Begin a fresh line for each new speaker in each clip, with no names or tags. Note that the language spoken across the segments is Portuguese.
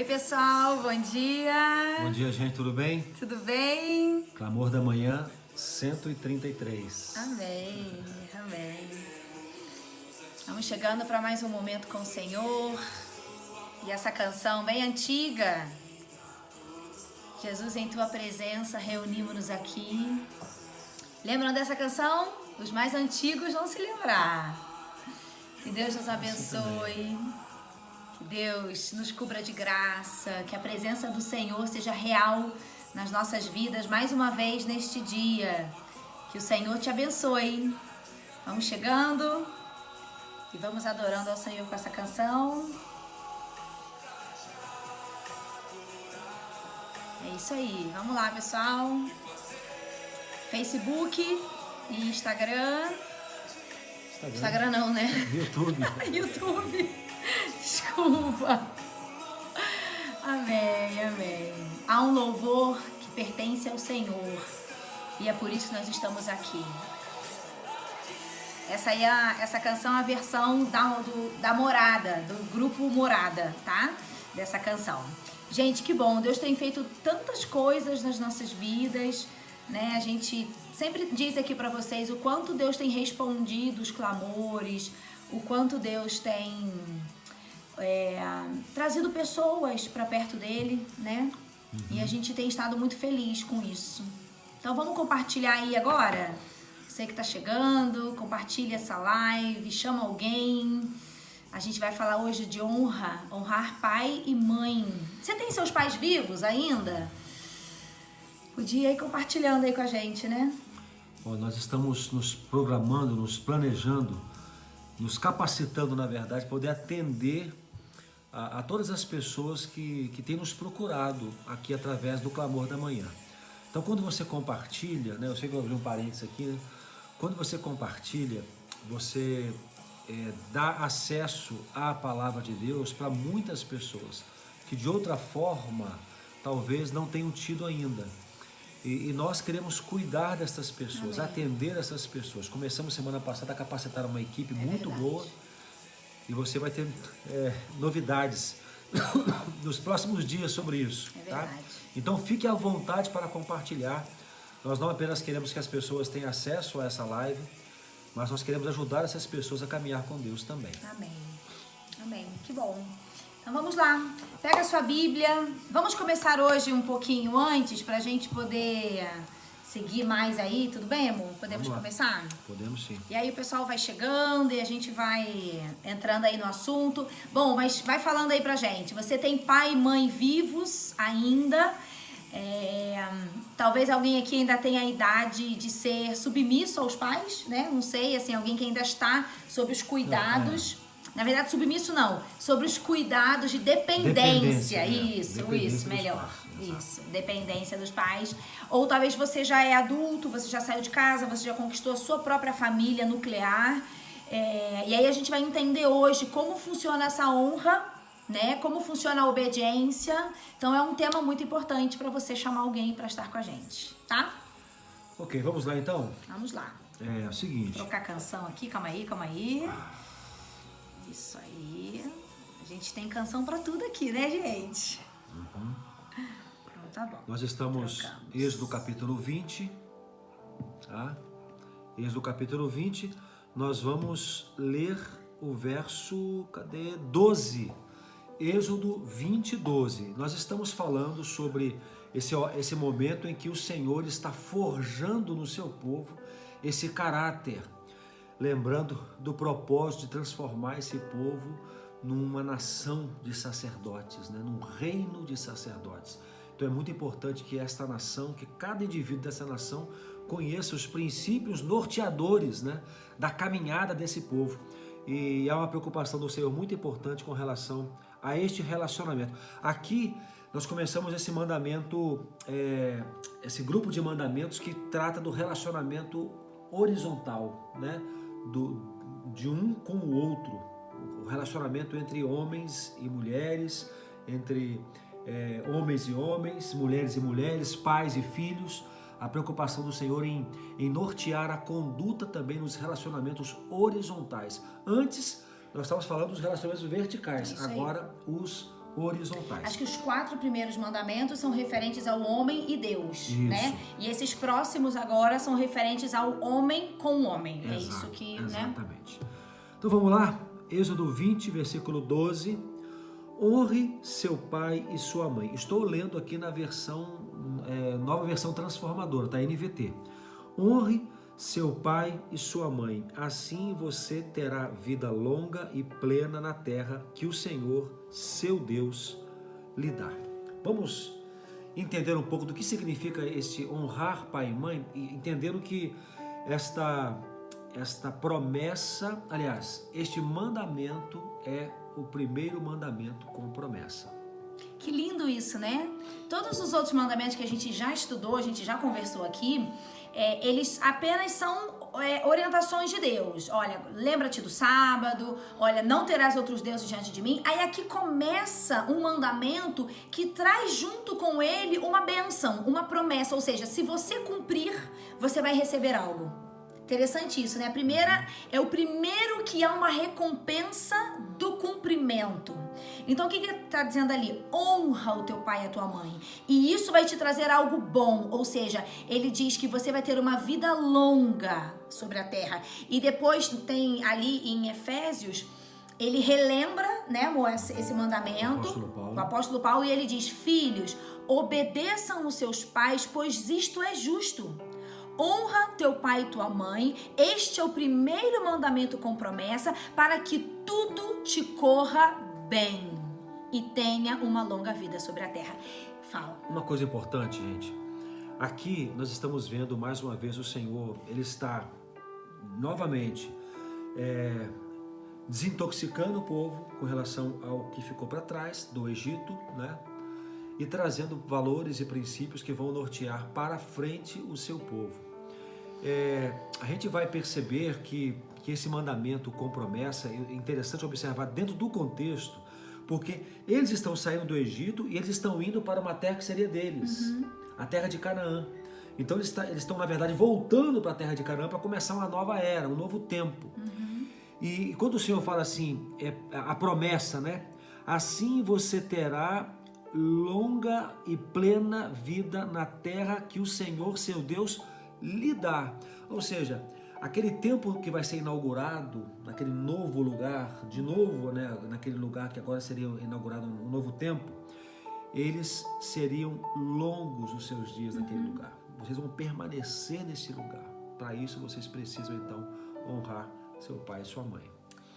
Oi, pessoal, bom dia.
Bom dia, gente, tudo bem?
Tudo bem?
Clamor da Manhã 133.
Amém, amém. Estamos chegando para mais um momento com o Senhor. E essa canção bem antiga, Jesus em Tua Presença, reunimos-nos aqui. Lembram dessa canção? Os mais antigos vão se lembrar. Que Deus nos abençoe. Que Deus nos cubra de graça, que a presença do Senhor seja real nas nossas vidas mais uma vez neste dia. Que o Senhor te abençoe. Vamos chegando e vamos adorando ao Senhor com essa canção. É isso aí. Vamos lá, pessoal. Facebook e Instagram. Instagram não, né?
YouTube.
YouTube. Desculpa. Amém, amém. Há um louvor que pertence ao Senhor. E é por isso que nós estamos aqui. Essa canção é a versão da Morada, do grupo Morada, tá? Dessa canção. Gente, que bom. Deus tem feito tantas coisas nas nossas vidas, né? A gente sempre diz aqui pra vocês o quanto Deus tem respondido os clamores, o quanto Deus tem trazido pessoas para perto dele, né? E a gente tem estado muito feliz com isso. Então vamos compartilhar aí agora? Você que tá chegando, compartilha essa live, chama alguém. A gente vai falar hoje de honrar pai e mãe. Você tem seus pais vivos ainda? Podia ir compartilhando aí com a gente, né?
Bom, nós estamos nos programando, nos planejando, nos capacitando, na verdade, para poder atender a todas as pessoas que têm nos procurado aqui através do Clamor da Manhã. Então, quando você compartilha, né, eu sei que eu abri um parênteses aqui, né? Quando você compartilha, você dá acesso à palavra de Deus para muitas pessoas que de outra forma talvez não tenham tido ainda. E nós queremos cuidar dessas pessoas, amém, atender essas pessoas. Começamos semana passada a capacitar uma equipe muito boa e você vai ter novidades nos próximos dias sobre isso. Tá? Então fique à vontade para compartilhar. Nós não apenas queremos que as pessoas tenham acesso a essa live, mas nós queremos ajudar essas pessoas a caminhar com Deus também.
Amém. Amém. Que bom. Então vamos lá. Pega a sua Bíblia. Vamos começar hoje um pouquinho antes para a gente poder seguir mais aí. Tudo bem, amor? Podemos começar?
Podemos sim.
E aí o pessoal vai chegando e a gente vai entrando aí no assunto. Bom, mas vai falando aí pra gente. Você tem pai e mãe vivos ainda? Talvez alguém aqui ainda tenha a idade de ser submisso aos pais, né? Não sei, assim, alguém que ainda está sob os cuidados. Na verdade, submisso não, sobre os cuidados de dependência. Isso, melhor. Isso, dependência dos pais. Ou talvez você já é adulto, você já saiu de casa, você já conquistou a sua própria família nuclear. E aí a gente vai entender hoje como funciona essa honra, né? Como funciona a obediência. Então é um tema muito importante para você chamar alguém para estar com a gente, tá?
Ok, vamos lá então?
Vamos lá.
É o seguinte.
Trocar a canção aqui, calma aí. Isso aí. A gente tem canção para tudo aqui, né, gente? Então tá bom.
Nós estamos em Êxodo capítulo 20, tá? Êxodo capítulo 20, nós vamos ler o verso, 12. Êxodo 20, 12. Nós estamos falando sobre esse momento em que o Senhor está forjando no seu povo esse caráter, lembrando do propósito de transformar esse povo numa nação de sacerdotes, né? Num reino de sacerdotes. Então é muito importante que esta nação, que cada indivíduo dessa nação conheça os princípios norteadores, né, da caminhada desse povo. E há uma preocupação do Senhor muito importante com relação a este relacionamento. Aqui nós começamos esse mandamento, esse grupo de mandamentos que trata do relacionamento horizontal, né, de um com o outro, o relacionamento entre homens e mulheres, entre homens e homens, mulheres e mulheres, pais e filhos. A preocupação do Senhor em nortear a conduta também nos relacionamentos horizontais. Antes, nós estávamos falando dos relacionamentos verticais, agora os horizontais.
Acho que os 4 primeiros mandamentos são referentes ao homem e Deus, né? E esses próximos agora são referentes ao homem com o homem.
Exato,
é isso que,
exatamente. Então vamos lá, Êxodo 20, versículo 12. Honre seu pai e sua mãe. Estou lendo aqui na versão, nova versão transformadora, tá? NVT. Honre seu pai e sua mãe, assim você terá vida longa e plena na terra que o Senhor, seu Deus, lhe dá. Vamos entender um pouco do que significa este honrar pai e mãe, entendendo que esta promessa, aliás, este mandamento é o primeiro mandamento com promessa.
Que lindo isso, né? Todos os outros mandamentos que a gente já estudou, a gente já conversou aqui, eles apenas são orientações de Deus. Olha, lembra-te do sábado, olha, não terás outros deuses diante de mim. Aí aqui começa um mandamento que traz junto com ele uma bênção, uma promessa. Ou seja, se você cumprir, você vai receber algo. Interessante isso, né? A primeira é o primeiro que há uma recompensa do cumprimento. Então o que está dizendo ali? Honra o teu pai e a tua mãe. E isso vai te trazer algo bom. Ou seja, ele diz que você vai ter uma vida longa sobre a terra. E depois tem ali em Efésios, ele relembra, né, esse mandamento, o apóstolo Paulo, e ele diz: filhos, obedeçam os seus pais, pois isto é justo. Honra teu pai e tua mãe, este é o primeiro mandamento com promessa, para que tudo te corra bem e tenha uma longa vida sobre a terra. Fala.
Uma coisa importante, gente. Aqui nós estamos vendo mais uma vez o Senhor, ele está novamente desintoxicando o povo com relação ao que ficou para trás do Egito, né? E trazendo valores e princípios que vão nortear para frente o seu povo. A gente vai perceber que esse mandamento com promessa é interessante observar dentro do contexto, porque eles estão saindo do Egito e eles estão indo para uma terra que seria deles, a terra de Canaã. Então eles estão, na verdade, voltando para a terra de Canaã para começar uma nova era, um novo tempo. E quando o Senhor fala assim, a promessa, né? Assim você terá longa e plena vida na terra que o Senhor, seu Deus, lhe dá. Ou seja, aquele templo que vai ser inaugurado, naquele novo lugar, de novo, né, naquele lugar que agora seria inaugurado um novo templo, eles seriam longos os seus dias naquele lugar. Vocês vão permanecer nesse lugar. Para isso, vocês precisam, então, honrar seu pai e sua mãe.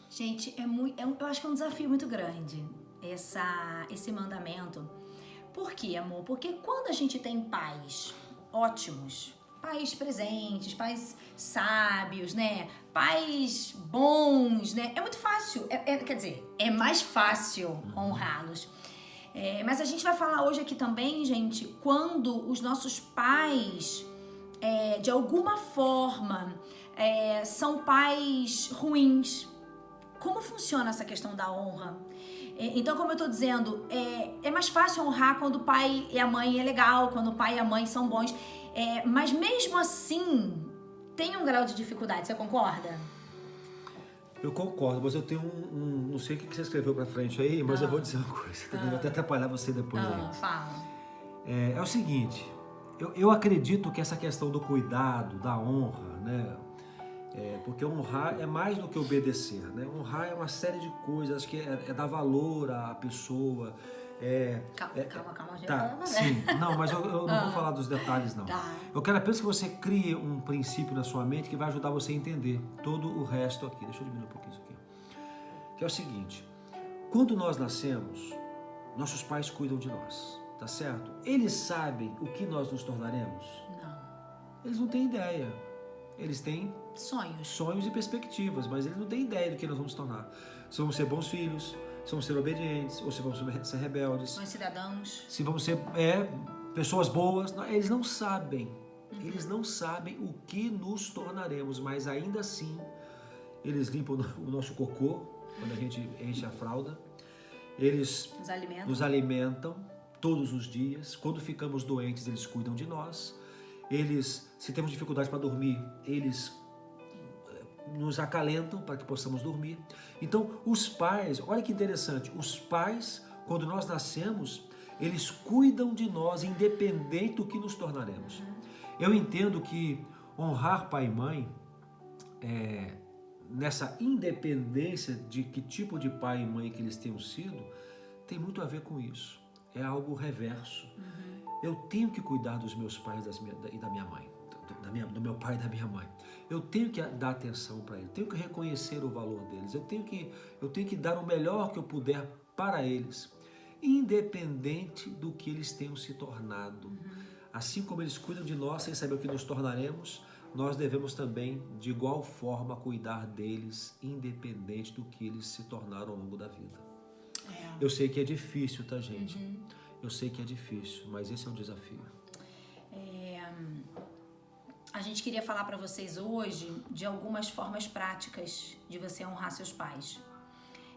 Gente, eu acho que é um desafio muito grande esse mandamento. Por quê, amor? Porque quando a gente tem pais ótimos, pais presentes, pais sábios, né? Pais bons, né? É muito fácil, quer dizer, é mais fácil honrá-los. Mas a gente vai falar hoje aqui também, gente, quando os nossos pais, de alguma forma, são pais ruins. Como funciona essa questão da honra? Então, como eu tô dizendo, é mais fácil honrar quando o pai e a mãe é legal, quando o pai e a mãe são bons. Mas mesmo assim, tem um grau de dificuldade, você concorda?
Eu concordo, mas eu tenho não sei o que você escreveu pra frente aí, mas eu vou dizer uma coisa, vou até atrapalhar você depois aí.
Fala.
É o seguinte, eu acredito que essa questão do cuidado, da honra, né? Porque honrar é mais do que obedecer, né? Honrar é uma série de coisas, acho que é dar valor à pessoa.
Calma, já
tá,
falava,
sim,
né?
não, mas eu não vou falar dos detalhes, não.
Tá.
Eu quero apenas que você crie um princípio na sua mente que vai ajudar você a entender todo o resto aqui. Deixa eu diminuir um pouquinho isso aqui. Que é o seguinte, quando nós nascemos, nossos pais cuidam de nós, tá certo? Eles sabem o que nós nos tornaremos?
Não.
Eles não têm ideia. Eles têm
sonhos
e perspectivas, mas eles não têm ideia do que nós vamos tornar. Se vamos ser bons filhos, se vamos ser obedientes, ou se vamos ser rebeldes.
Bons cidadãos.
Se vamos ser pessoas boas. Eles não sabem. Eles não sabem o que nos tornaremos, mas ainda assim, eles limpam o nosso cocô, quando a gente enche a fralda. Eles nos alimentam todos os dias. Quando ficamos doentes, eles cuidam de nós. Eles, se temos dificuldade para dormir, eles nos acalentam para que possamos dormir. Então, os pais, olha que interessante, os pais quando nós nascemos, eles cuidam de nós, independente do que nos tornaremos. Eu entendo que honrar pai e mãe, nessa independência de que tipo de pai e mãe que eles tenham sido, tem muito a ver com isso. É algo reverso. Eu tenho que cuidar dos meus pais e da minha mãe, do meu pai e da minha mãe. Eu tenho que dar atenção para eles, tenho que reconhecer o valor deles, eu tenho que dar o melhor que eu puder para eles, independente do que eles tenham se tornado. Assim como eles cuidam de nós sem saber o que nos tornaremos, nós devemos também, de igual forma, cuidar deles, independente do que eles se tornaram ao longo da vida. Eu sei que é difícil, tá, gente? Eu sei que é difícil, mas esse é o desafio.
A gente queria falar para vocês hoje de algumas formas práticas de você honrar seus pais.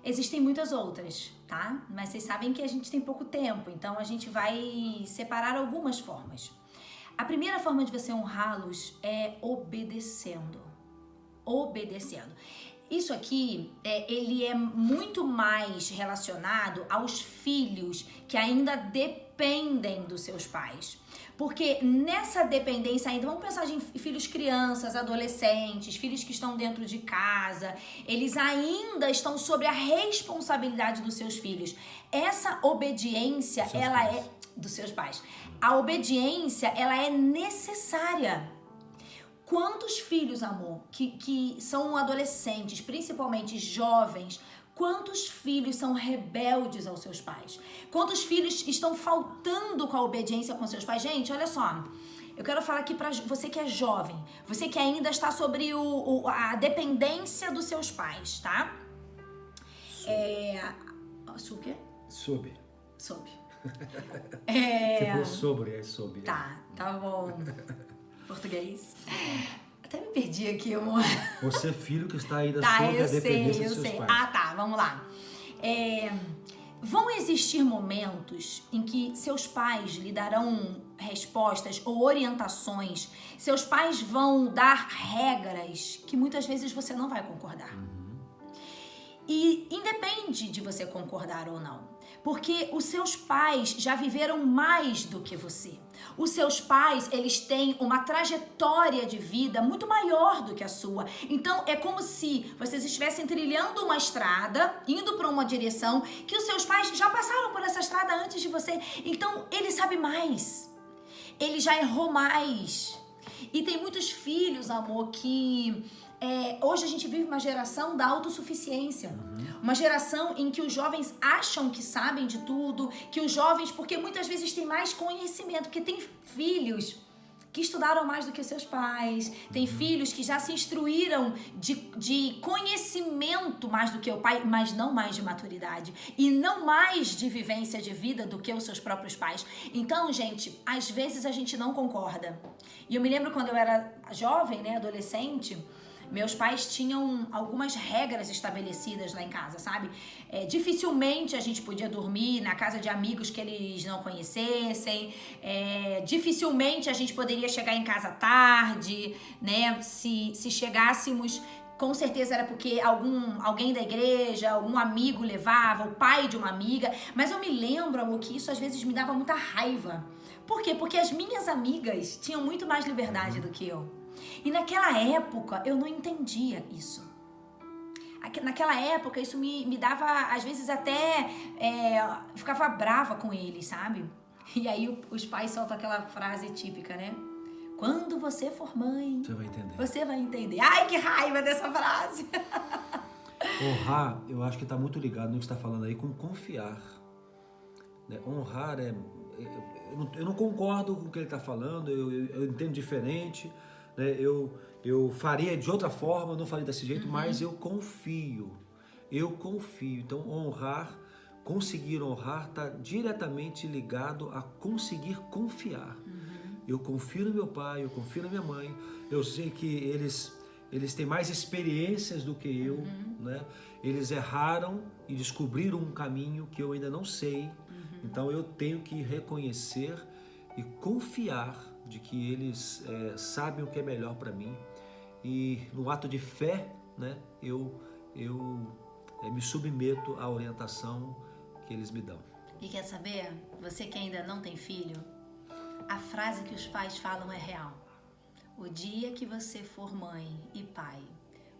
Existem muitas outras, tá? Mas vocês sabem que a gente tem pouco tempo, então a gente vai separar algumas formas. A primeira forma de você honrá-los é obedecendo. Obedecendo. Isso aqui, ele é muito mais relacionado aos filhos que ainda dependem dos seus pais. Porque nessa dependência ainda, vamos pensar em filhos crianças, adolescentes, filhos que estão dentro de casa, eles ainda estão sob a responsabilidade dos seus filhos. Essa obediência, dos seus pais. A obediência, ela é necessária. Quantos filhos, amor, que são adolescentes, principalmente jovens, quantos filhos são rebeldes aos seus pais? Quantos filhos estão faltando com a obediência com seus pais? Gente, olha só, eu quero falar aqui pra você que é jovem, você que ainda está sobre a dependência dos seus pais, tá? O quê?
Sob.
Sob.
Você falou sobre, é sobre.
Tá bom. Português. Até me perdi aqui, amor.
Você é filho que está ainda sob a dependência dos seus pais.
Ah, tá, vamos lá. Vão existir momentos em que seus pais lhe darão respostas ou orientações, seus pais vão dar regras que muitas vezes você não vai concordar. E independe de você concordar ou não, porque os seus pais já viveram mais do que você. Os seus pais, eles têm uma trajetória de vida muito maior do que a sua. Então, é como se vocês estivessem trilhando uma estrada, indo para uma direção, que os seus pais já passaram por essa estrada antes de você. Então, ele sabe mais. Ele já errou mais. E tem muitos filhos, amor, que... hoje a gente vive uma geração da autossuficiência. Uma geração em que os jovens acham que sabem de tudo, que os jovens, porque muitas vezes têm mais conhecimento, porque tem filhos que estudaram mais do que seus pais, tem filhos que já se instruíram de conhecimento mais do que o pai, mas não mais de maturidade, e não mais de vivência de vida do que os seus próprios pais. Então, gente, às vezes a gente não concorda. E eu me lembro quando eu era jovem, né, adolescente, meus pais tinham algumas regras estabelecidas lá em casa, sabe? Dificilmente a gente podia dormir na casa de amigos que eles não conhecessem. Dificilmente a gente poderia chegar em casa tarde, né? Se chegássemos, com certeza era porque alguém da igreja, algum amigo levava, o pai de uma amiga. Mas eu me lembro, amor, que isso às vezes me dava muita raiva. Por quê? Porque as minhas amigas tinham muito mais liberdade do que eu. E naquela época eu não entendia isso. Naquela época isso me dava, às vezes até, ficava brava com eles, sabe? E aí os pais soltam aquela frase típica, né? Quando você for mãe,
você vai entender.
Você vai entender. Ai, que raiva dessa frase!
Honrar, eu acho que está muito ligado no que você está falando aí com confiar. Né? Honrar eu não concordo com o que ele está falando, eu entendo diferente. Eu faria de outra forma, não faria desse jeito, mas eu confio. Então, conseguir honrar está diretamente ligado a conseguir confiar. Eu confio no meu pai, eu confio na minha mãe, eu sei que eles têm mais experiências do que eu, né? Eles erraram e descobriram um caminho que eu ainda não sei, então eu tenho que reconhecer e confiar de que eles sabem o que é melhor para mim, e no ato de fé, né, eu me submeto à orientação que eles me dão.
E quer saber? Você que ainda não tem filho, a frase que os pais falam é real. O dia que você for mãe e pai,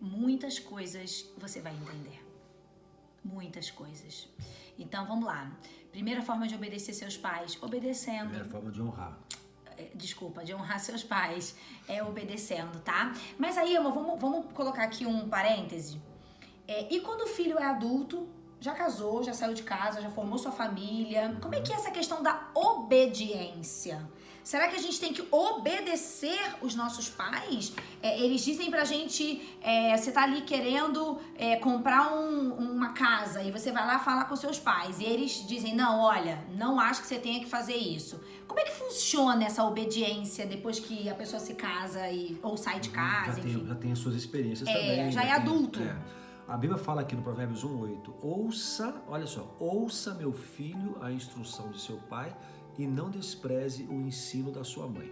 muitas coisas você vai entender. Muitas coisas. Então, vamos lá. Primeira forma de obedecer seus pais, obedecendo.
Primeira forma de honrar.
Desculpa, de honrar seus pais, é obedecendo, tá? Mas aí, amor, vamos colocar aqui um parêntese. E quando o filho é adulto, já casou, já saiu de casa, já formou sua família, como é que é essa questão da obediência? Será que a gente tem que obedecer os nossos pais? Eles dizem pra gente, você tá ali querendo comprar uma casa e você vai lá falar com seus pais e eles dizem, não, olha, não acho que você tenha que fazer isso. Como é que funciona essa obediência depois que a pessoa se casa ou sai de casa, enfim?
Já tem as suas experiências também.
Já é adulto.
A Bíblia fala aqui no Provérbios 1:8, olha só, ouça meu filho a instrução de seu pai e não despreze o ensino da sua mãe.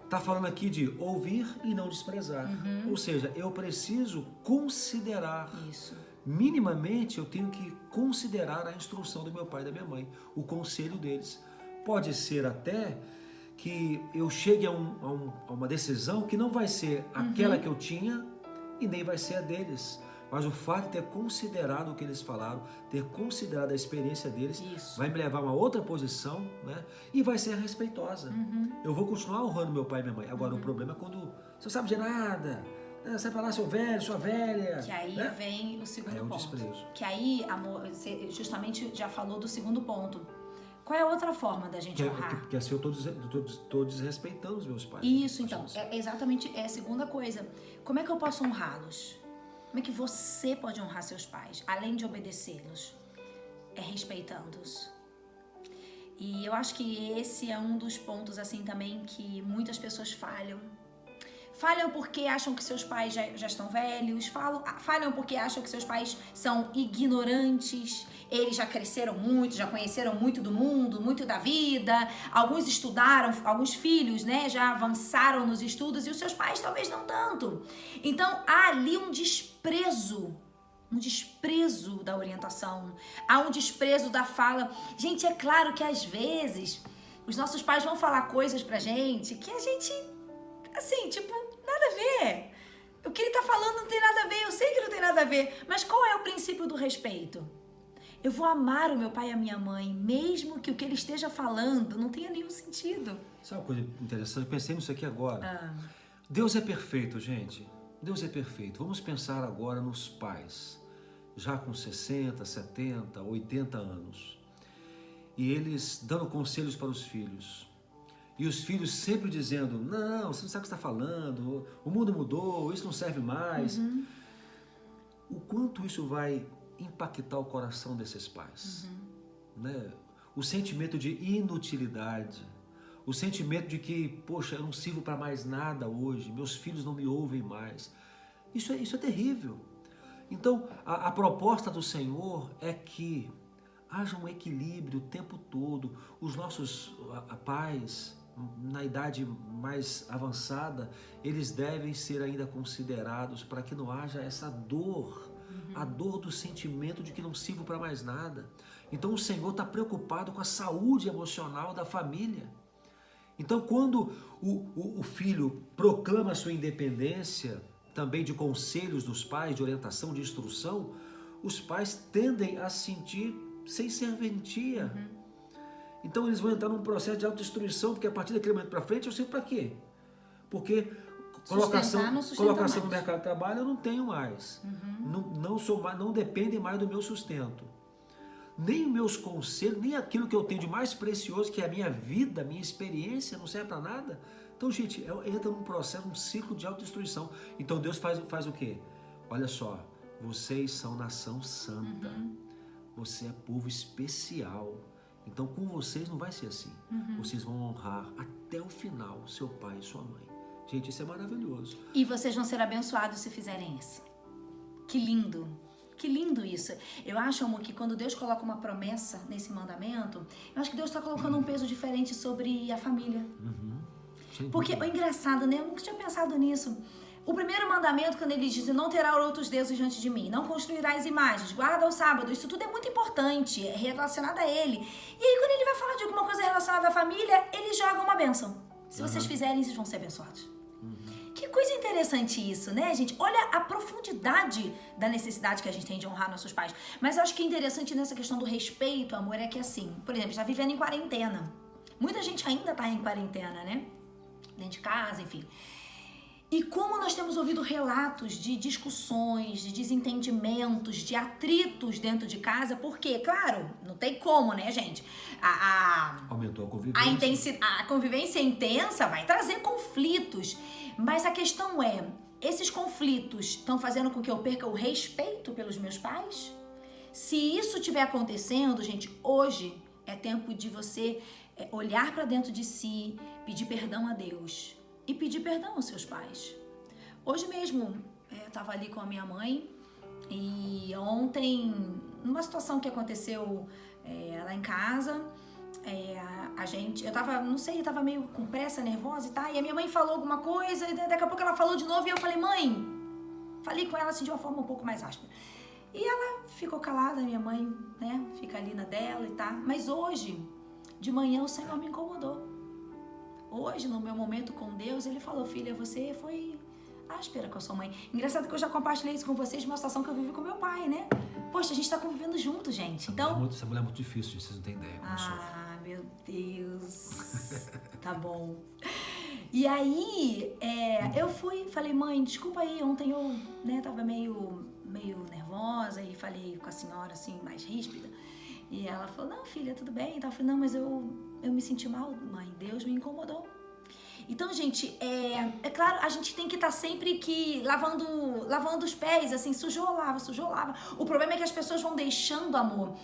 Tá falando aqui de ouvir e não desprezar. Ou seja, eu preciso considerar.
Isso.
Minimamente eu tenho que considerar a instrução do meu pai e da minha mãe, o conselho deles. Pode ser até que eu chegue a uma decisão que não vai ser aquela que eu tinha e nem vai ser a deles. Mas o fato de ter considerado o que eles falaram, ter considerado a experiência deles, vai me levar a uma outra posição, né? E vai ser respeitosa. Eu vou continuar honrando meu pai e minha mãe. Agora, o problema é quando você não sabe de nada, sai pra lá, seu velho, sua velha.
Que aí vem o segundo ponto.
Desprezo.
Que aí, amor, você justamente já falou do segundo ponto. Qual é a outra forma da gente honrar?
Porque assim eu tô desrespeitando os meus pais.
Isso, então. Exatamente a segunda coisa. Como é que eu posso honrá-los? Como é que você pode honrar seus pais, além de obedecê-los? É respeitando-os. E eu acho que esse é um dos pontos, assim, também que muitas pessoas falham. Falham porque acham que seus pais já estão velhos, falham porque acham que seus pais são ignorantes, eles já cresceram muito, já conheceram muito do mundo, muito da vida, alguns estudaram, alguns filhos, né, já avançaram nos estudos e os seus pais talvez não tanto. Então há ali um desprezo da orientação, há um desprezo da fala. Gente, é claro que às vezes os nossos pais vão falar coisas pra gente que a gente, assim, tipo, nada a ver. O que ele tá falando não tem nada a ver, eu sei que não tem nada a ver, mas qual é o princípio do respeito? Eu vou amar o meu pai e a minha mãe, mesmo que o que ele esteja falando não tenha nenhum sentido.
Sabe uma coisa interessante? Pensei nisso aqui agora. Deus é perfeito, gente. Deus é perfeito. Vamos pensar agora nos pais, já com 60, 70, 80 anos. E eles dando conselhos para os filhos. E os filhos sempre dizendo, não, você não sabe o que você está falando, o mundo mudou, isso não serve mais. O quanto isso vai impactar o coração desses pais, né? O sentimento de inutilidade, o sentimento de que, poxa, eu não sirvo para mais nada hoje, meus filhos não me ouvem mais. Isso é terrível. Então, a proposta do Senhor é que haja um equilíbrio o tempo todo. Os nossos pais, na idade mais avançada, eles devem ser ainda considerados para que não haja essa dor, a dor do sentimento de que não sirvo para mais nada. Então o Senhor está preocupado com a saúde emocional da família. Então quando o filho proclama a sua independência, também de conselhos dos pais, de orientação, de instrução, os pais tendem a se sentir sem serventia. Então eles vão entrar num processo de autodestruição, porque a partir daquele momento para frente eu sirvo para quê? Porque colocação no mercado de trabalho eu não tenho mais. Não depende mais do meu sustento. Nem meus conselhos, nem aquilo que eu tenho de mais precioso, que é a minha vida, a minha experiência, não serve para nada. Então, gente, entra num processo, um ciclo de autodestruição. Então Deus faz o quê? Olha só, vocês são nação santa. Você é povo especial. Então com vocês não vai ser assim. Vocês vão honrar até o final seu pai e sua mãe. Gente, isso é maravilhoso.
E vocês vão ser abençoados se fizerem isso. Que lindo. Que lindo isso. Eu acho, amor, que quando Deus coloca uma promessa nesse mandamento, eu acho que Deus está colocando um peso diferente sobre a família. Porque o engraçado, né? Eu nunca tinha pensado nisso. O primeiro mandamento, quando ele diz, não terá outros deuses diante de mim, não construirás imagens, guarda o sábado, isso tudo é muito importante, é relacionado a ele. E aí, quando ele vai falar de alguma coisa relacionada à família, ele joga uma bênção. Se vocês fizerem, vocês vão ser abençoados. Que coisa interessante isso, né, gente? Olha a profundidade da necessidade que a gente tem de honrar nossos pais. Mas eu acho que é interessante nessa questão do respeito, amor, é que assim, por exemplo, está vivendo em quarentena. Muita gente ainda está em quarentena, né? Dentro de casa, enfim. E como nós temos ouvido relatos de discussões, de desentendimentos, de atritos dentro de casa, porque, claro, não tem como, né, gente?
Aumentou a convivência.
A convivência intensa vai trazer conflitos. Mas a questão é, esses conflitos estão fazendo com que eu perca o respeito pelos meus pais? Se isso estiver acontecendo, gente, hoje é tempo de você olhar para dentro de si, pedir perdão a Deus. E pedir perdão aos seus pais. Hoje mesmo, eu tava ali com a minha mãe e ontem, numa situação que aconteceu lá em casa, eu tava, não sei, tava meio com pressa, nervosa e tal, e a minha mãe falou alguma coisa e daqui a pouco ela falou de novo e eu falei, mãe, falei com ela assim de uma forma um pouco mais áspera. E ela ficou calada, minha mãe, né, fica ali na dela e tal, mas hoje, de manhã, o Senhor me incomodou. Hoje, no meu momento com Deus, ele falou, filha, você foi áspera com a sua mãe. Engraçado que eu já compartilhei isso com vocês de uma situação que eu vivi com meu pai, né? Poxa, a gente tá convivendo junto, gente. Então...
Essa mulher é muito difícil, vocês não têm ideia como sofre.
Meu Deus. Tá bom. E aí, eu falei, mãe, desculpa aí, ontem eu, né, tava meio nervosa e falei com a senhora, assim, mais ríspida. E ela falou, não, filha, tudo bem. Então, eu falei, não, mas eu me senti mal, mãe. Deus me incomodou. Então, gente, é claro, a gente tem que estar sempre lavando os pés, assim, sujou, lava. O problema é que as pessoas vão deixando, amor,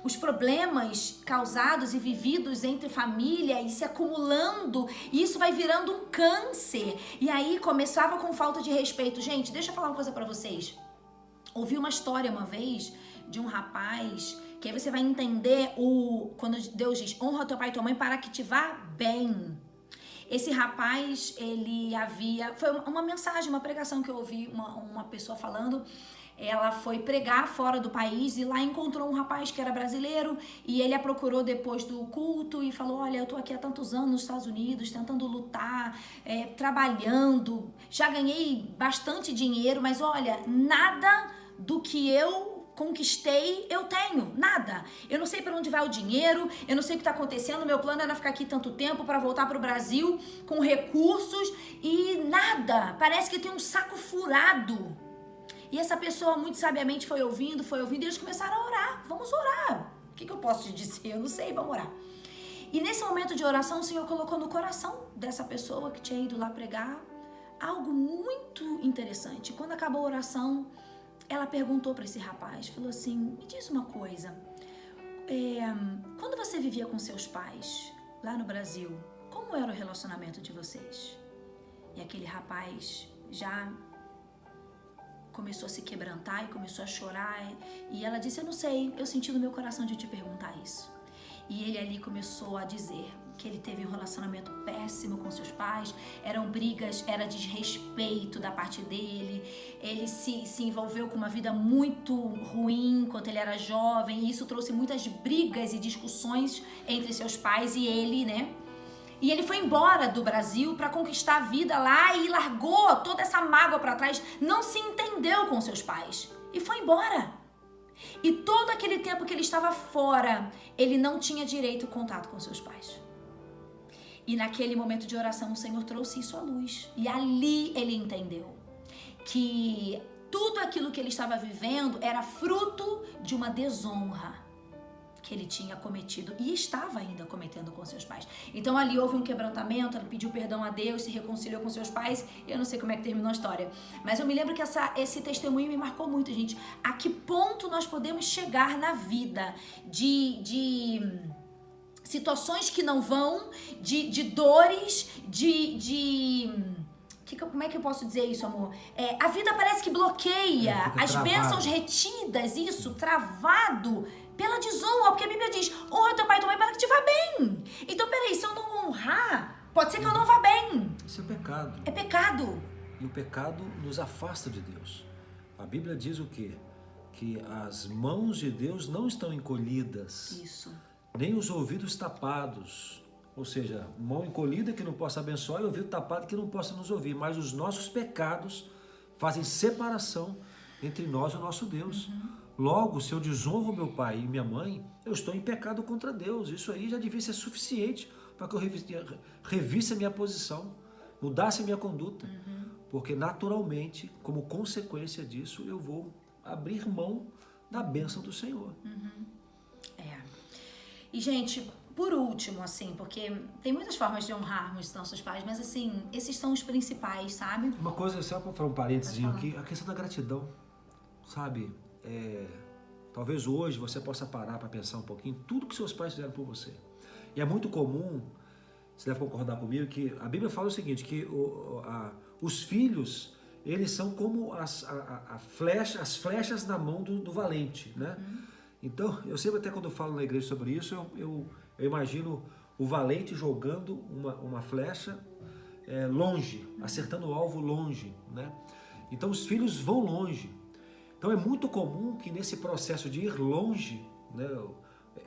os problemas causados e vividos entre família e se acumulando, e isso vai virando um câncer. E aí começava com falta de respeito. Gente, deixa eu falar uma coisa pra vocês. Ouvi uma história uma vez de um rapaz, que aí você vai entender quando Deus diz, honra teu pai e tua mãe para que te vá bem. Esse rapaz, foi uma mensagem, uma pregação que eu ouvi uma pessoa falando. Ela foi pregar fora do país e lá encontrou um rapaz que era brasileiro e ele a procurou depois do culto e falou, olha, eu tô aqui há tantos anos nos Estados Unidos tentando lutar, trabalhando, já ganhei bastante dinheiro, mas olha, nada do que eu conquistei, eu tenho, nada. Eu não sei para onde vai o dinheiro, eu não sei o que está acontecendo, meu plano era ficar aqui tanto tempo para voltar para o Brasil com recursos e nada, parece que tem um saco furado. E essa pessoa muito sabiamente foi ouvindo e eles começaram a orar. Vamos orar. O que eu posso te dizer? Eu não sei, vamos orar. E nesse momento de oração, o Senhor colocou no coração dessa pessoa que tinha ido lá pregar algo muito interessante. Quando acabou a oração, ela perguntou para esse rapaz, falou assim, me diz uma coisa, quando você vivia com seus pais lá no Brasil, como era o relacionamento de vocês? E aquele rapaz já começou a se quebrantar e começou a chorar. E ela disse, eu não sei, eu senti no meu coração de te perguntar isso. E ele ali começou a dizer que ele teve um relacionamento péssimo com seus pais, eram brigas, era desrespeito da parte dele, ele se envolveu com uma vida muito ruim enquanto ele era jovem, e isso trouxe muitas brigas e discussões entre seus pais e ele, né? E ele foi embora do Brasil para conquistar a vida lá e largou toda essa mágoa para trás, não se entendeu com seus pais e foi embora. E todo aquele tempo que ele estava fora, ele não tinha direito ao contato com seus pais. E naquele momento de oração, o Senhor trouxe isso à luz. E ali ele entendeu que tudo aquilo que ele estava vivendo era fruto de uma desonra que ele tinha cometido e estava ainda cometendo com seus pais. Então ali houve um quebrantamento, ele pediu perdão a Deus, se reconciliou com seus pais. Eu não sei como é que terminou a história, mas eu me lembro que esse testemunho me marcou muito, gente. A que ponto nós podemos chegar na vida de situações que não vão, de dores, como é que eu posso dizer isso, amor? A vida parece que bloqueia, as travado. Bênçãos retidas, isso, travado pela desonra, porque a Bíblia diz, honra teu pai e tua mãe para que te vá bem. Então, peraí, se eu não honrar, pode ser que eu não vá bem.
Isso é pecado.
É pecado.
E o pecado nos afasta de Deus. A Bíblia diz o quê? Que as mãos de Deus não estão encolhidas.
Isso.
Nem os ouvidos tapados. Ou seja, mão encolhida que não possa abençoar e ouvido tapado que não possa nos ouvir. Mas os nossos pecados fazem separação entre nós e o nosso Deus. Logo, se eu desonro meu pai e minha mãe, eu estou em pecado contra Deus. Isso aí já devia ser suficiente para que eu revisse a minha posição, mudasse a minha conduta. Porque naturalmente, como consequência disso, eu vou abrir mão da bênção do Senhor.
E, gente, por último, assim, porque tem muitas formas de honrarmos nossos pais, mas, assim, esses são os principais, sabe?
Uma coisa, só para falar um parênteses aqui, a questão da gratidão, sabe? Talvez hoje você possa parar para pensar um pouquinho tudo que seus pais fizeram por você. E é muito comum, você deve concordar comigo, que a Bíblia fala o seguinte, que os filhos, eles são como as flechas na mão do valente, né? Então, eu sempre até quando eu falo na igreja sobre isso, eu imagino o valente jogando uma flecha longe, acertando o alvo longe, né? Então, os filhos vão longe. Então, é muito comum que nesse processo de ir longe, né,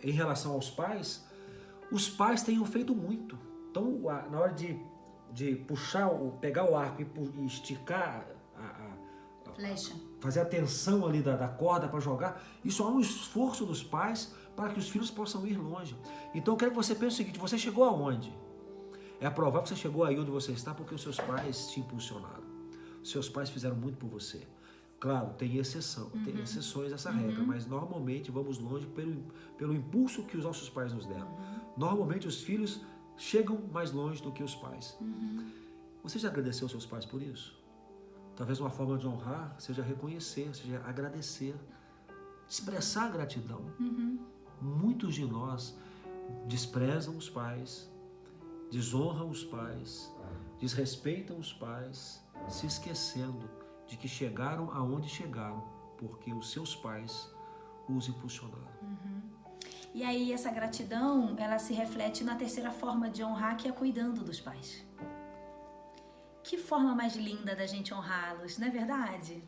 em relação aos pais, os pais tenham feito muito. Então, na hora de puxar, pegar o arco e esticar a
flecha,
fazer a tensão ali da corda para jogar, isso é um esforço dos pais para que os filhos possam ir longe. Então eu quero que você pense o seguinte, você chegou aonde? É provável que você chegou aí onde você está porque os seus pais te impulsionaram. Os seus pais fizeram muito por você. Claro, tem exceção, tem exceções a essa regra, mas normalmente vamos longe pelo impulso que os nossos pais nos deram. Normalmente os filhos chegam mais longe do que os pais. Você já agradeceu aos seus pais por isso? Talvez uma forma de honrar seja reconhecer, seja agradecer, expressar gratidão. Muitos de nós desprezam os pais, desonram os pais, desrespeitam os pais, se esquecendo de que chegaram aonde chegaram, porque os seus pais os impulsionaram.
E aí essa gratidão, ela se reflete na terceira forma de honrar, que é cuidando dos pais. Que forma mais linda da gente honrá-los, não é verdade?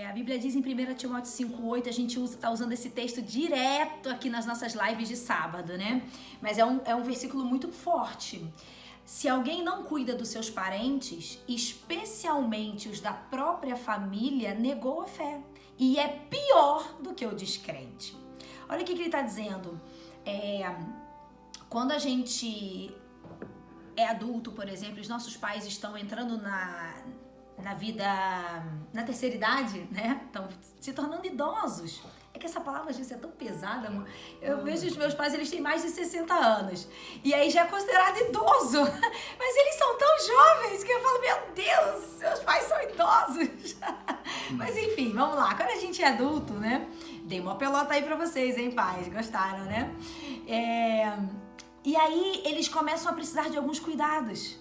A Bíblia diz em 1 Timóteo 5,8, a gente está usando esse texto direto aqui nas nossas lives de sábado, né? Mas é um versículo muito forte. Se alguém não cuida dos seus parentes, especialmente os da própria família, negou a fé. E é pior do que o descrente. Olha o que ele está dizendo. Quando a gente é adulto, por exemplo, os nossos pais estão entrando na vida, na terceira idade, né? Estão se tornando idosos. É que essa palavra, às vezes, é tão pesada, amor. Eu vejo os meus pais, eles têm mais de 60 anos. E aí já é considerado idoso. Mas eles são tão jovens que eu falo, meu Deus, seus pais são idosos. Mas enfim, vamos lá. Quando a gente é adulto, né? Dei uma pelota aí pra vocês, hein, pais? Gostaram, né? E aí eles começam a precisar de alguns cuidados.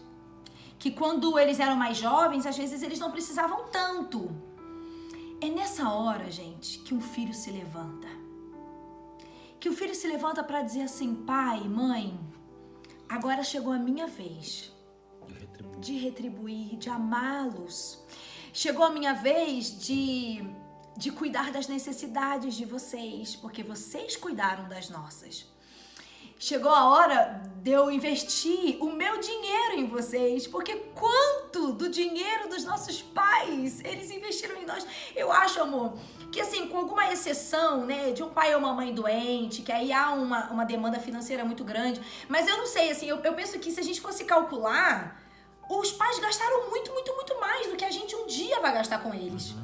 Que quando eles eram mais jovens, às vezes eles não precisavam tanto. É nessa hora, gente, que um filho se levanta. Que o filho se levanta para dizer assim, pai, mãe, agora chegou a minha vez de retribuir, de amá-los. Chegou a minha vez de cuidar das necessidades de vocês, porque vocês cuidaram das nossas. Chegou a hora de eu investir o meu dinheiro em vocês, porque quanto do dinheiro dos nossos pais eles investiram em nós. Eu acho, amor, que assim, com alguma exceção, né, de um pai ou uma mãe doente, que aí há uma demanda financeira muito grande, mas eu não sei, assim, eu penso que se a gente fosse calcular, os pais gastaram muito, muito, muito mais do que a gente um dia vai gastar com eles.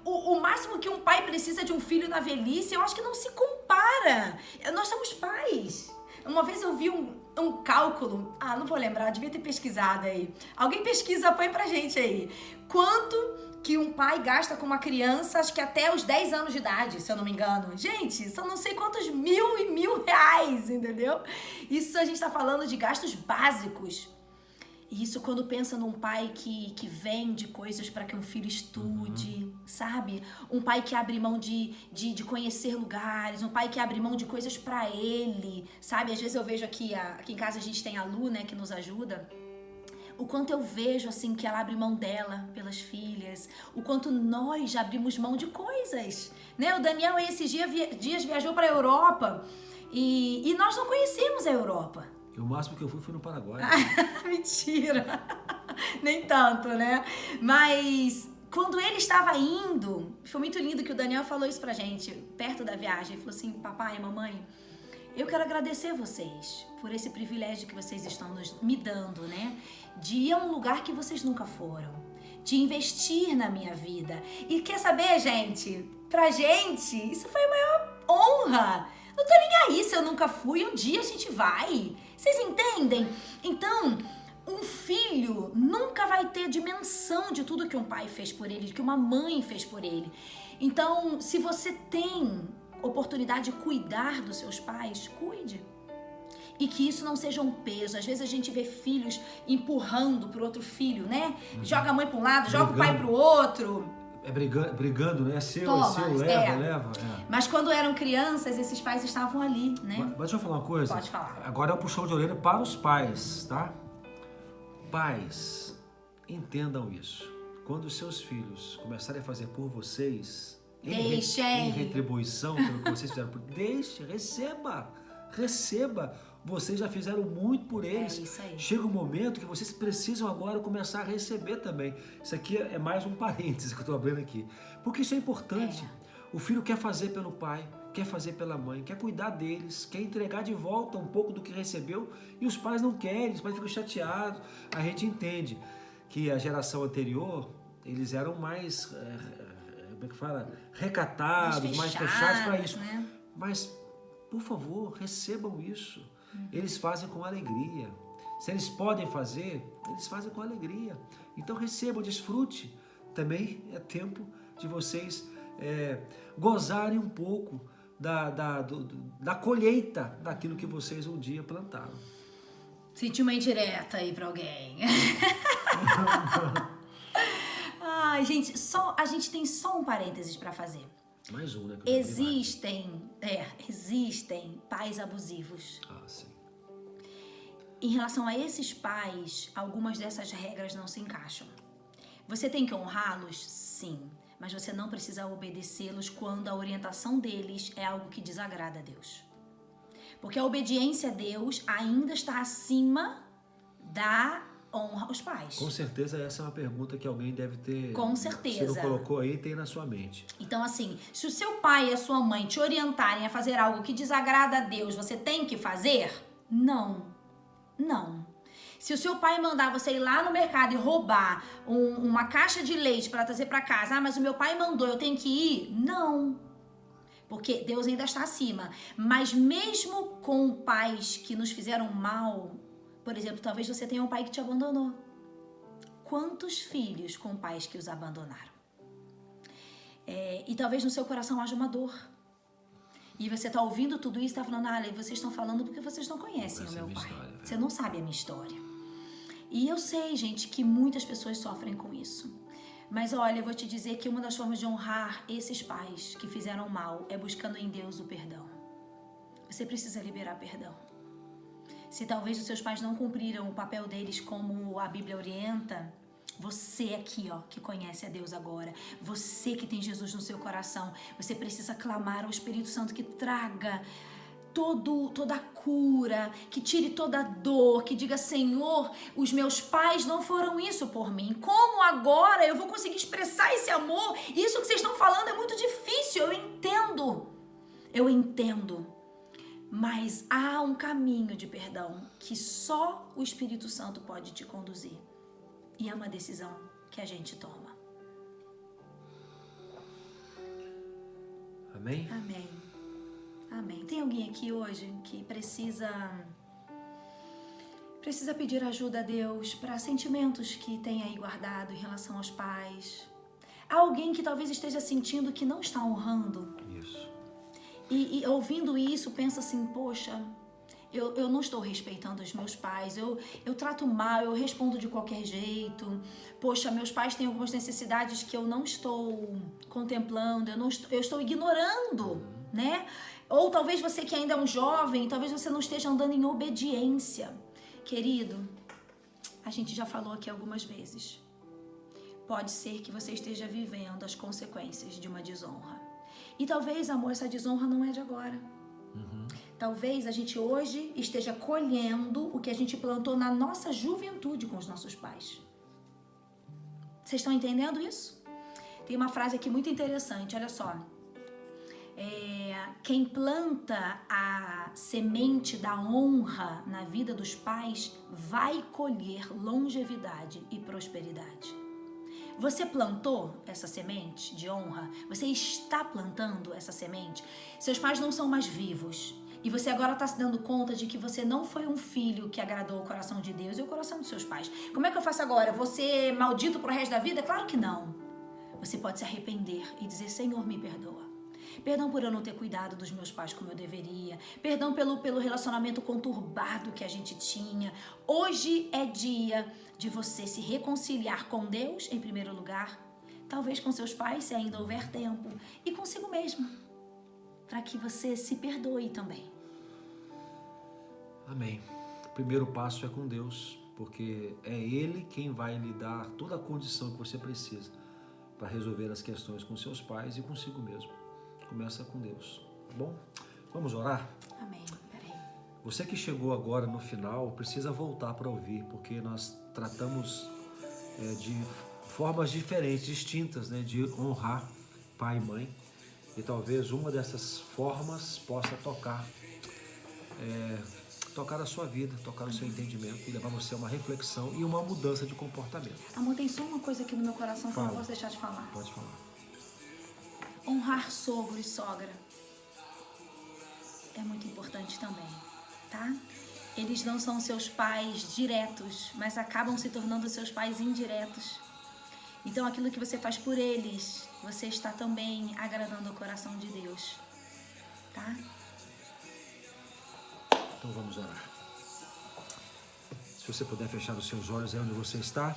O máximo que um pai precisa de um filho na velhice, eu acho que não se compara. Nós somos pais. Uma vez eu vi um cálculo, não vou lembrar, devia ter pesquisado aí. Alguém pesquisa, põe pra gente aí. Quanto que um pai gasta com uma criança, acho que até os 10 anos de idade, se eu não me engano. Gente, são não sei quantos mil reais, entendeu? Isso a gente tá falando de gastos básicos. E isso quando pensa num pai que vende coisas para que um filho estude, sabe? Um pai que abre mão de conhecer lugares, um pai que abre mão de coisas para ele, sabe? Às vezes eu vejo aqui em casa a gente tem a Lu, né, que nos ajuda. o quanto eu vejo assim que ela abre mão dela pelas filhas, o quanto nós já abrimos mão de coisas, né? O Daniel esses dias viajou para a Europa e nós não conhecemos a Europa.
O máximo que eu fui foi no Paraguai.
Mentira! Nem tanto, né? Mas quando ele estava indo, foi muito lindo que o Daniel falou isso pra gente, perto da viagem. Ele falou assim, papai e mamãe, eu quero agradecer vocês por esse privilégio que vocês estão me dando, né? De ir a um lugar que vocês nunca foram, de investir na minha vida. E quer saber, gente? Pra gente, isso foi a maior honra. Não tô nem aí se eu nunca fui, um dia a gente vai. Vocês entendem? Então, um filho nunca vai ter dimensão de tudo que um pai fez por ele, de que uma mãe fez por ele. Então, se você tem oportunidade de cuidar dos seus pais, cuide. E que isso não seja um peso. Às vezes a gente vê filhos empurrando pro outro filho, né? Joga a mãe para um lado, joga o pai pro outro.
É brigando, né? É seu,
Toma,
é seu, leva. É.
Mas quando eram crianças, esses pais estavam ali, né?
Mas deixa eu falar uma coisa.
Pode falar.
Agora é um puxão de orelha para os pais, tá? Pais, entendam isso. Quando os seus filhos começarem a fazer por vocês, em retribuição pelo que vocês fizeram, deixe, receba. Vocês já fizeram muito por eles.
É isso aí.
Chega um momento que vocês precisam agora começar a receber também. Isso aqui é mais um parêntese que eu estou abrindo aqui. Porque isso é importante. O filho quer fazer pelo pai, quer fazer pela mãe, quer cuidar deles, quer entregar de volta um pouco do que recebeu e os pais não querem, os pais ficam chateados. A gente entende que a geração anterior, eles eram mais, como é que fala? Recatados, mais fechados para isso.
Né?
Mas, por favor, recebam isso. Eles fazem com alegria. Se eles podem fazer, eles fazem com alegria. Então recebam, desfrute. Também é tempo de vocês gozarem um pouco da colheita daquilo que vocês um dia plantaram.
Senti uma indireta aí pra alguém. Ai, gente, a gente tem só um parênteses pra fazer.
Mais um, né?
Existem pais abusivos.
Ah, sim.
Em relação a esses pais, algumas dessas regras não se encaixam. Você tem que honrá-los? Sim. Mas você não precisa obedecê-los quando a orientação deles é algo que desagrada a Deus. Porque a obediência a Deus ainda está acima da honra aos pais.
Com certeza essa é uma pergunta que alguém deve ter.
Com certeza.
Se não colocou aí, tem na sua mente.
Então, assim, se o seu pai e a sua mãe te orientarem a fazer algo que desagrada a Deus, você tem que fazer? Não. Se o seu pai mandar você ir lá no mercado e roubar uma caixa de leite para trazer para casa, mas o meu pai mandou, eu tenho que ir? Não. Porque Deus ainda está acima. Mas mesmo com pais que nos fizeram mal, por exemplo, talvez você tenha um pai que te abandonou. Quantos filhos com pais que os abandonaram? E talvez no seu coração haja uma dor. E você está ouvindo tudo isso e está falando, vocês estão falando porque vocês não conhecem o meu pai.
História,
você não sabe a minha história. E eu sei, gente, que muitas pessoas sofrem com isso. Mas olha, eu vou te dizer que uma das formas de honrar esses pais que fizeram mal é buscando em Deus o perdão. Você precisa liberar perdão. Se talvez os seus pais não cumpriram o papel deles como a Bíblia orienta, você aqui, que conhece a Deus agora, você que tem Jesus no seu coração, você precisa clamar ao Espírito Santo que traga toda a cura, que tire toda a dor, que diga, Senhor, os meus pais não foram isso por mim. Como agora eu vou conseguir expressar esse amor? Isso que vocês estão falando é muito difícil, eu entendo. Mas há um caminho de perdão que só o Espírito Santo pode te conduzir. E é uma decisão que a gente toma.
Amém?
Amém. Tem alguém aqui hoje que precisa pedir ajuda a Deus para sentimentos que tem aí guardado em relação aos pais? Há alguém que talvez esteja sentindo que não está honrando?
Isso.
E ouvindo isso, pensa assim, poxa, eu não estou respeitando os meus pais, eu trato mal, eu respondo de qualquer jeito. Poxa, meus pais têm algumas necessidades que eu não estou contemplando, eu estou ignorando, né? Ou talvez você que ainda é um jovem, talvez você não esteja andando em obediência. Querido, a gente já falou aqui algumas vezes. Pode ser que você esteja vivendo as consequências de uma desonra. E talvez, amor, essa desonra não é de agora. Talvez a gente hoje esteja colhendo o que a gente plantou na nossa juventude com os nossos pais. Vocês estão entendendo isso? Tem uma frase aqui muito interessante, olha só. Quem planta a semente da honra na vida dos pais vai colher longevidade e prosperidade. Você plantou essa semente de honra? Você está plantando essa semente? Seus pais não são mais vivos. E você agora está se dando conta de que você não foi um filho que agradou o coração de Deus e o coração dos seus pais. Como é que eu faço agora? Vou ser maldito pro resto da vida? Claro que não. Você pode se arrepender e dizer, Senhor, me perdoa. Perdão por eu não ter cuidado dos meus pais como eu deveria. Perdão pelo relacionamento conturbado que a gente tinha. Hoje é dia de você se reconciliar com Deus, em primeiro lugar. Talvez com seus pais, se ainda houver tempo. E consigo mesmo. Para que você se perdoe também.
Amém. O primeiro passo é com Deus, porque é Ele quem vai lhe dar toda a condição que você precisa para resolver as questões com seus pais e consigo mesmo. Começa com Deus, tá bom? Vamos orar?
Amém. Peraí.
Você que chegou agora no final, precisa voltar para ouvir, porque nós tratamos de formas diferentes, distintas, né, de honrar pai e mãe. E talvez uma dessas formas possa tocar a sua vida, tocar o seu entendimento e levar você a uma reflexão e uma mudança de comportamento.
Amor, tem só uma coisa aqui no meu coração que eu não posso deixar de falar.
Pode falar.
Honrar sogro e sogra é muito importante também, tá? Eles não são seus pais diretos, mas acabam se tornando seus pais indiretos. Então, aquilo que você faz por eles, você está também agradando o coração de Deus, tá?
Então vamos orar. Se você puder fechar os seus olhos aí onde você está.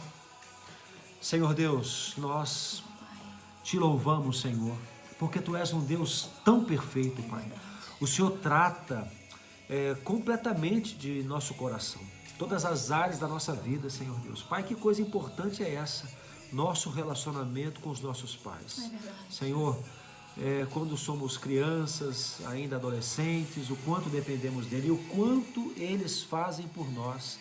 Senhor Deus, nós te louvamos, Senhor, porque Tu és um Deus tão perfeito, Pai. O Senhor trata completamente de nosso coração, todas as áreas da nossa vida, Senhor Deus. Pai, que coisa importante é essa? Nosso relacionamento com os nossos pais.
É verdade.
Senhor, quando somos crianças, ainda adolescentes, o quanto dependemos dele e o quanto eles fazem por nós.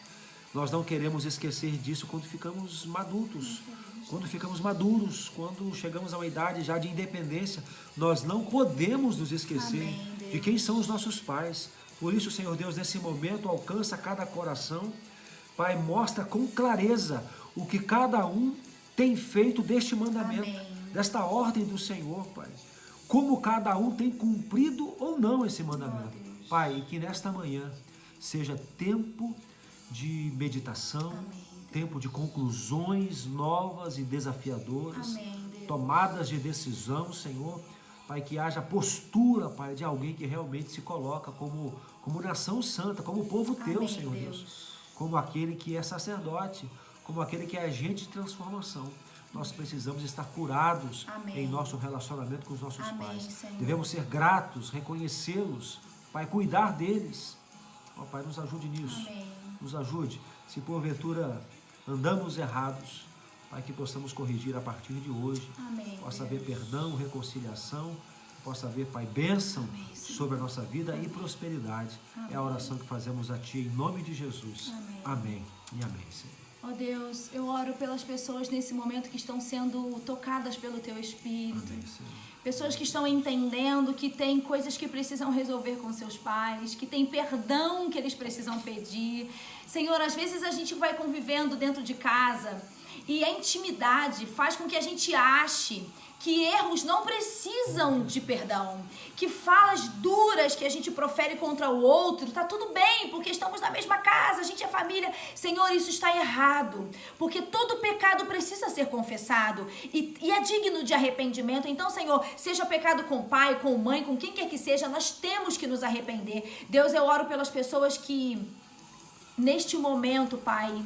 Nós não queremos esquecer disso quando ficamos adultos, quando ficamos maduros, quando chegamos a uma idade já de independência. Nós não podemos nos esquecer de quem são os nossos pais. Por isso, Senhor Deus, nesse momento alcança cada coração. Pai, mostra com clareza o que cada um tem feito deste mandamento, desta ordem do Senhor, Pai. Como cada um tem cumprido ou não esse mandamento. Pai, e que nesta manhã seja tempo de meditação, tempo de conclusões novas e desafiadoras, tomadas de decisão, Senhor. Pai, que haja postura, Pai, de alguém que realmente se coloca como nação santa, como povo Teu, Senhor Deus. Como aquele que é sacerdote, como aquele que é agente de transformação. Nós precisamos estar curados em nosso relacionamento com os nossos pais. Senhor. Devemos ser gratos, reconhecê-los, Pai, cuidar deles. Ó, Pai, nos ajude nisso. Nos ajude. Se porventura andamos errados, Pai, que possamos corrigir a partir de hoje. Possa haver perdão, reconciliação, possa haver, Pai, bênção sobre a nossa vida e prosperidade. É a oração que fazemos a Ti, em nome de Jesus. Amém e amém, Senhor.
Ó Deus, eu oro pelas pessoas nesse momento que estão sendo tocadas pelo Teu Espírito.
Amém, Senhor.
Pessoas que estão entendendo que tem coisas que precisam resolver com seus pais, que tem perdão que eles precisam pedir. Senhor, às vezes a gente vai convivendo dentro de casa e a intimidade faz com que a gente ache que erros não precisam de perdão, que falas duras que a gente profere contra o outro, tá tudo bem, porque estamos na mesma casa, a gente é família. Senhor, isso está errado, porque todo pecado precisa ser confessado e é digno de arrependimento. Então, Senhor, seja pecado com pai, com mãe, com quem quer que seja, nós temos que nos arrepender. Deus, eu oro pelas pessoas que, neste momento, Pai,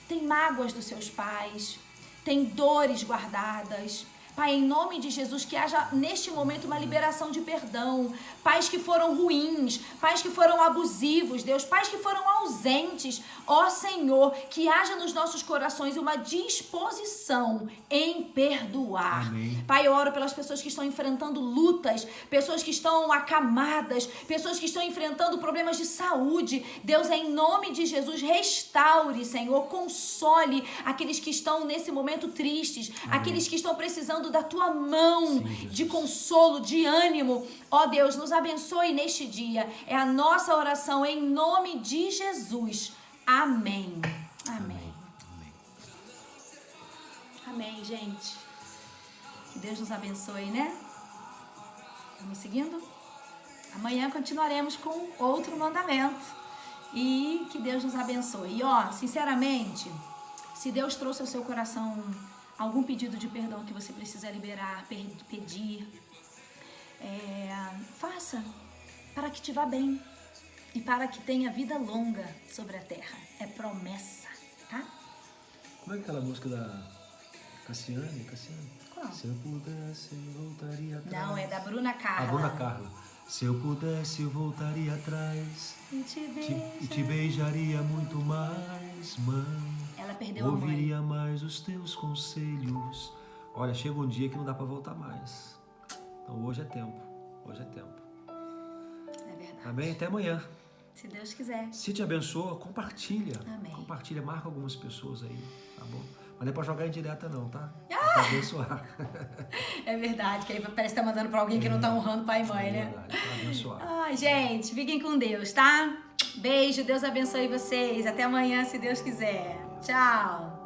tem mágoas dos seus pais, tem dores guardadas. Pai, em nome de Jesus, que haja neste momento uma liberação de perdão. Pais que foram ruins, pais que foram abusivos, Deus, pais que foram ausentes. Ó Senhor, que haja nos nossos corações uma disposição em perdoar.
Amém.
Pai, eu oro pelas pessoas que estão enfrentando lutas, pessoas que estão acamadas, pessoas que estão enfrentando problemas de saúde. Deus, em nome de Jesus, restaure, Senhor, console aqueles que estão nesse momento tristes, aqueles que estão precisando da tua mão de consolo, de ânimo. Ó Deus, nos abençoe neste dia. É a nossa oração em nome de Jesus. Amém. Amém. Amém, gente. Que Deus nos abençoe, né? Vamos seguindo? Amanhã continuaremos com outro mandamento. E que Deus nos abençoe. E ó, sinceramente, se Deus trouxe ao seu coração algum pedido de perdão que você precisa liberar, pedir, faça para que te vá bem e para que tenha vida longa sobre a terra. É promessa, tá?
Como é aquela música da Cassiane?
Qual?
Se eu pudesse, eu voltaria atrás.
Não, é da Bruna Carla.
A Bruna Carla. Se eu pudesse, eu voltaria atrás
E
te beijaria muito mais, mãe.
Ela perdeu a mãe.
Ouviria mais os teus conselhos. Olha, chega um dia que não dá pra voltar mais. Então hoje é tempo. Hoje é tempo.
É verdade.
Amém? Até amanhã.
Se Deus quiser.
Se te abençoa, compartilha.
Amém.
Compartilha, marca algumas pessoas aí, tá bom? Mas não é pra jogar em direta não, tá? É pra abençoar.
É verdade, que aí parece que tá mandando pra alguém que não tá honrando pai e mãe, né?
É verdade, pra abençoar.
Ai, gente, fiquem com Deus, tá? Beijo, Deus abençoe vocês. Até amanhã, se Deus quiser. Tchau.